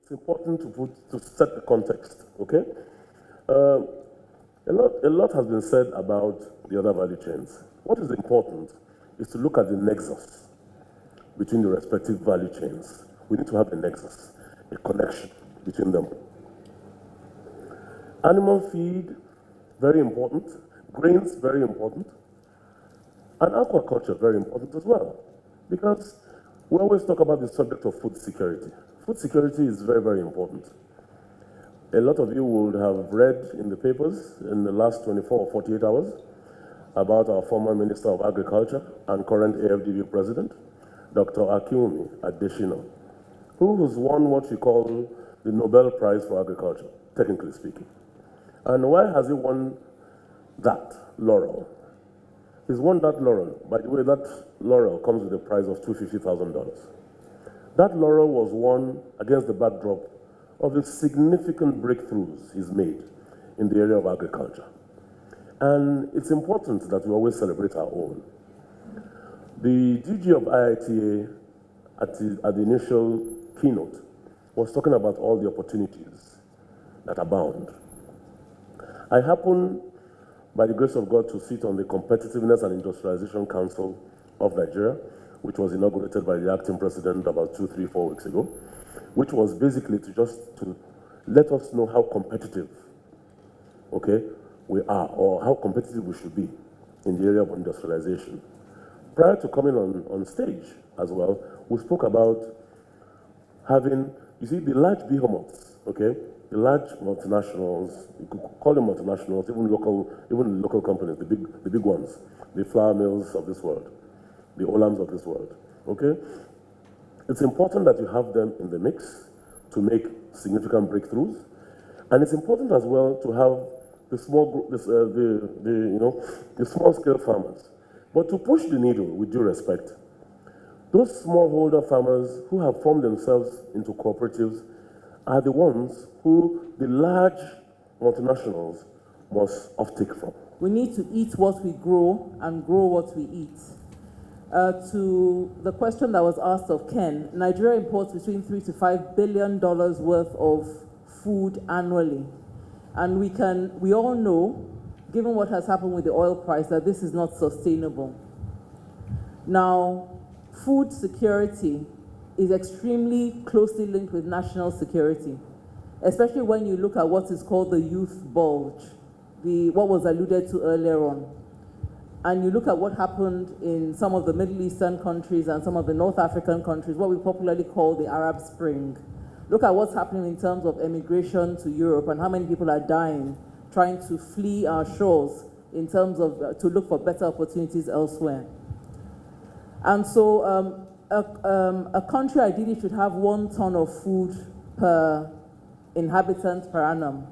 it's important to set the context, okay? A lot has been said about the other value chains. What is important is to look at the nexus between the respective value chains. We need to have a nexus, a connection between them. Animal feed, very important. Grains, very important. And aquaculture, very important as well. Because we always talk about the subject of food security. Food security is very, very important. A lot of you would have read in the papers in the last 24 or 48 hours about our former Minister of Agriculture and current AFDB President, Dr. Akinwumi Adesina, who has won what we call the Nobel Prize for Agriculture, technically speaking. And why has he won that laurel? He's won that laurel. By the way, that laurel comes with a prize of $250,000. That laurel was won against the backdrop of the significant breakthroughs he's made in the area of agriculture. And it's important that we always celebrate our own. The DG of IITA at the initial keynote was talking about all the opportunities that abound. I happen, by the grace of God, to sit on the Competitiveness and Industrialization Council of Nigeria, which was inaugurated by the acting president about 2, 3, 4 weeks ago, which was basically to let us know how competitive, okay, we are, or how competitive we should be in the area of industrialization. Prior to coming on stage as well, we spoke about having, you see, the large behemoths, okay, the large multinationals, you could call them multinationals, even local companies, the big ones, the flour mills of this world, the Olams of this world, okay? It's important that you have them in the mix to make significant breakthroughs, and it's important as well to have the small scale farmers. But to push the needle, with due respect, those smallholder farmers who have formed themselves into cooperatives are the ones who the large multinationals must offtake from. We need to eat what we grow and grow what we eat. To the question that was asked of Ken, Nigeria imports between $3 to $5 billion worth of food annually. And we all know, given what has happened with the oil price, that this is not sustainable. Now, food security is extremely closely linked with national security, especially when you look at what is called the youth bulge, what was alluded to earlier on. And you look at what happened in some of the Middle Eastern countries and some of the North African countries, what we popularly call the Arab Spring. Look at what's happening in terms of emigration to Europe and how many people are dying trying to flee our shores in terms of to look for better opportunities elsewhere. And so a country ideally should have 1 ton of food per inhabitant per annum.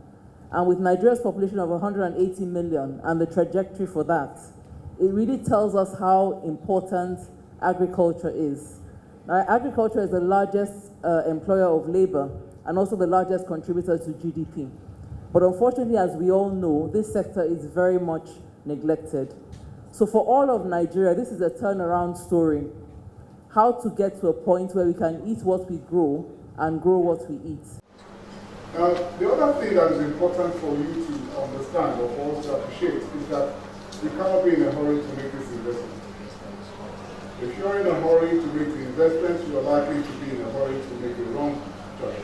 And with Nigeria's population of 180 million and the trajectory for that, it really tells us how important agriculture is. Now, agriculture is the largest employer of labor and also the largest contributor to GDP. But unfortunately, as we all know, this sector is very much neglected. So for all of Nigeria, this is a turnaround story. How to get to a point where we can eat what we grow and grow what we eat. Now, the other thing that is important for you to understand or for us to appreciate is that you cannot be in a hurry to make this investment. If you're in a hurry to make the investment, you are likely to be in a hurry to make the wrong choice.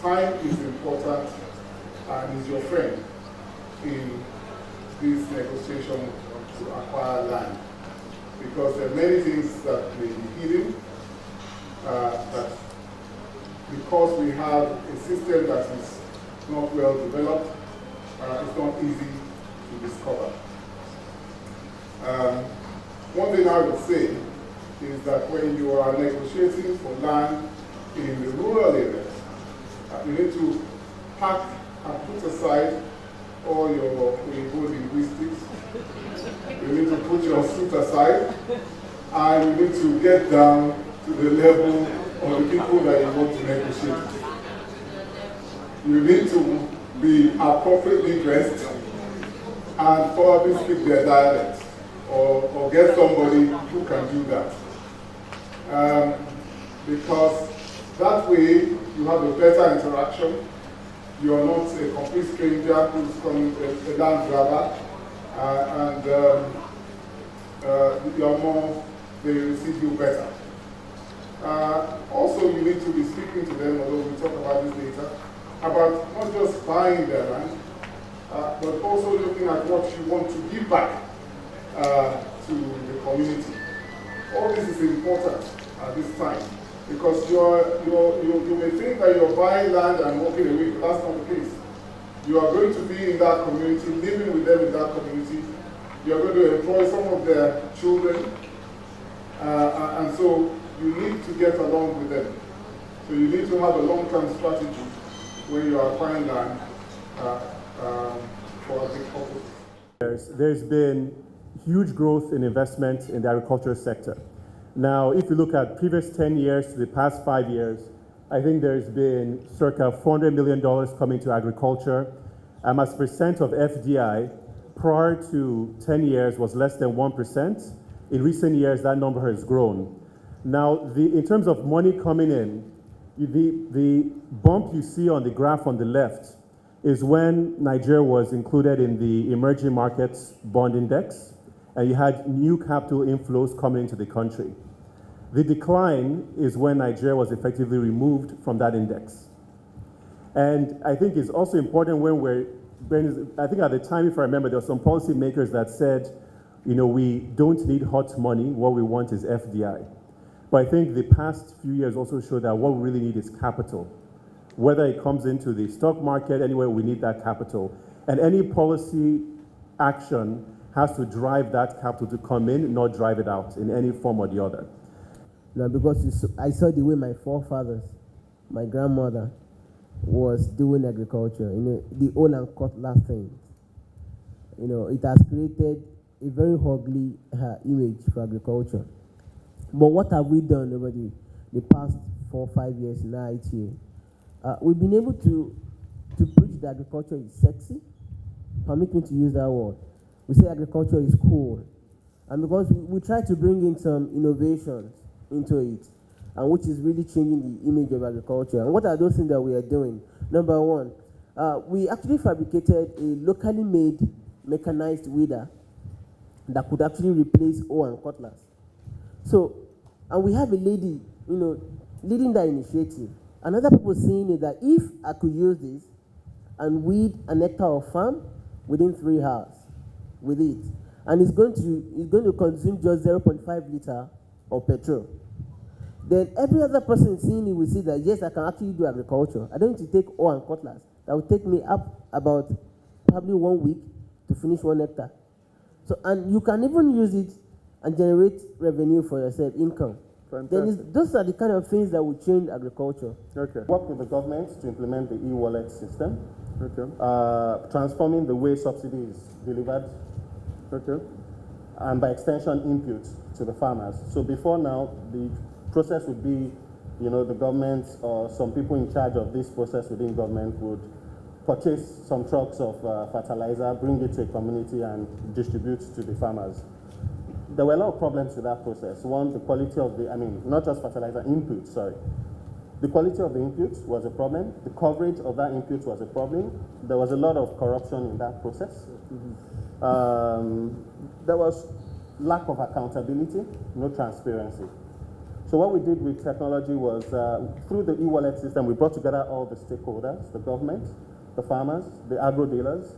Time is important and is your friend in this negotiation to acquire land. Because there are many things that may be hidden, that because we have a system that is not well developed, it's not easy to discover. One thing I would say is that when you are negotiating for land in the rural areas, you need to pack and put aside all your linguistics. You need to put your suit aside, and you need to get down to the level of the people that you want to negotiate with. You need to be appropriately dressed and probably speak their dialect, or get somebody who can do that. Because that way you have a better interaction. You are not a complete stranger who's coming a land grabber, and you are more, they receive you better. Also, you need to be speaking to them, although we'll talk about this later, about not just buying their land, but also looking at what you want to give back to the community. All this is important at this time, because you may think that you're buying land and walking away, but that's not the case. You are going to be in that community, living with them in that community. You are going to employ some of their children, and so you need to get along with them. So you need to have a long-term strategy when you are acquiring land for agriculture. There's been huge growth in investment in the agriculture sector. Now, if you look at previous 10 years to the past 5 years, I think there's been circa $400 million coming to agriculture. As percent of FDI, prior to 10 years was less than 1%. In recent years, that number has grown. Now, in terms of money coming in, the bump you see on the graph on the left is when Nigeria was included in the emerging markets bond index, and you had new capital inflows coming into the country. The decline is when Nigeria was effectively removed from that index. And I think it's also important I think at the time, if I remember, there were some policymakers that said, we don't need hot money, what we want is FDI. But I think the past few years also show that what we really need is capital. Whether it comes into the stock market, anywhere, we need that capital. And any policy action has to drive that capital to come in, not drive it out in any form or the other. Now, because I saw the way my forefathers, my grandmother, was doing agriculture, the old and cutlass thing. It has created a very ugly image for agriculture. But what have we done over the past 4 or 5 years, now 8 years? We've been able to preach that agriculture is sexy. Permit me to use that word. We say agriculture is cool. And because we try to bring in some innovations into it, and which is really changing the image of agriculture. And what are those things that we are doing? Number one, we actually fabricated a locally made mechanized weeder that could actually replace hoe and cutlass. So, and we have a lady, leading that initiative. And other people saying it that if I could use this and weed an hectare of farm within 3 hours with it, and it's going to consume just 0.5 liter of petrol, then every other person seeing it will see that yes, I can actually do agriculture. I don't need to take hoe and cutlass. That will take me up about probably 1 week to finish 1 hectare. So, and you can even use it and generate revenue for yourself, income. Then those are the kind of things that will change agriculture. Okay. Work with the government to implement the e-wallet system. Okay. Transforming the way subsidy is delivered. Okay. And by extension, input to the farmers. So before now, the process would be, the government or some people in charge of this process within government would purchase some trucks of fertilizer, bring it to a community, and distribute to the farmers. There were a lot of problems with that process. One, the quality of not just fertilizer, input, sorry. The quality of the input was a problem. The coverage of that input was a problem. There was a lot of corruption in that process. Mm-hmm. There was lack of accountability, no transparency. So what we did with technology was, through the e-wallet system, we brought together all the stakeholders, the government, the farmers, the agro-dealers,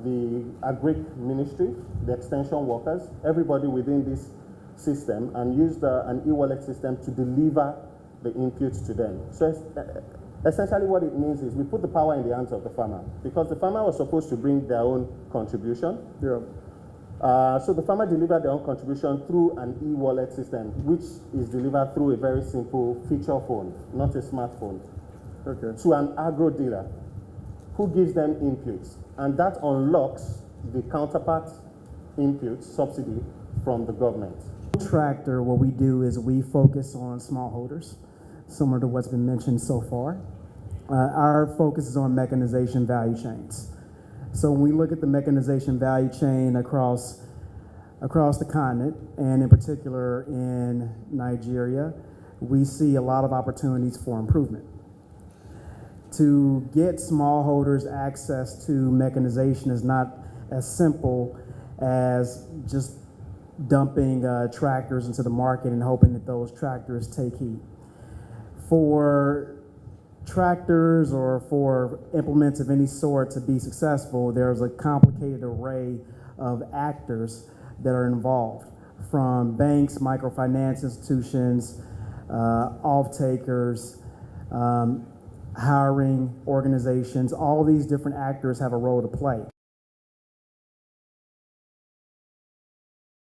the agric ministry, the extension workers, everybody within this system, and used an e-wallet system to deliver the inputs to them. So essentially what it means is we put the power in the hands of the farmer, because the farmer was supposed to bring their own contribution. Yeah. So the farmer delivered their own contribution through an e-wallet system, which is delivered through a very simple feature phone, not a smartphone, okay, to an agro-dealer who gives them inputs. And that unlocks the counterpart input subsidy from the government. Tractor, what we do is we focus on smallholders, similar to what's been mentioned so far. Our focus is on mechanization value chains. So when we look at the mechanization value chain across the continent, and in particular in Nigeria, we see a lot of opportunities for improvement. To get smallholders access to mechanization is not as simple as just dumping tractors into the market and hoping that those tractors take heat. For tractors or for implements of any sort to be successful, there's a complicated array of actors that are involved, from banks, microfinance institutions, off-takers, hiring organizations. All these different actors have a role to play.